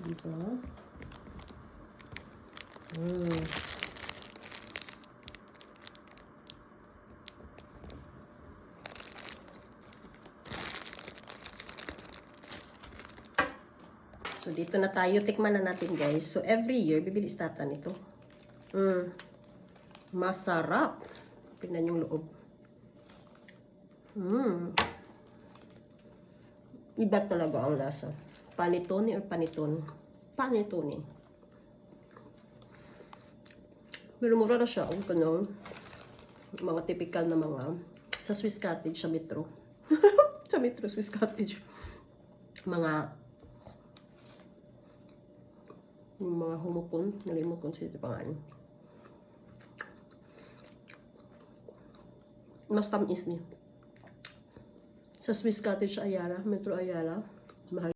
Diba? Mm. So, dito na tayo. Tikman na natin, guys. So, every year, bibili tata nito. Masarap. Tingnan yung loob. Iba talaga ang lasa. Panitone or paniton? Panitone. Pero mura na siya. Ganun. Mga typical na mga sa Swiss Cottage sa Metro. Sa Metro, Swiss Cottage. Yung mga humukon, nalimot kung sino pangalan. Mas tamis niya. Sa Swiss Cottage Ayala, Metro Ayala, mahal.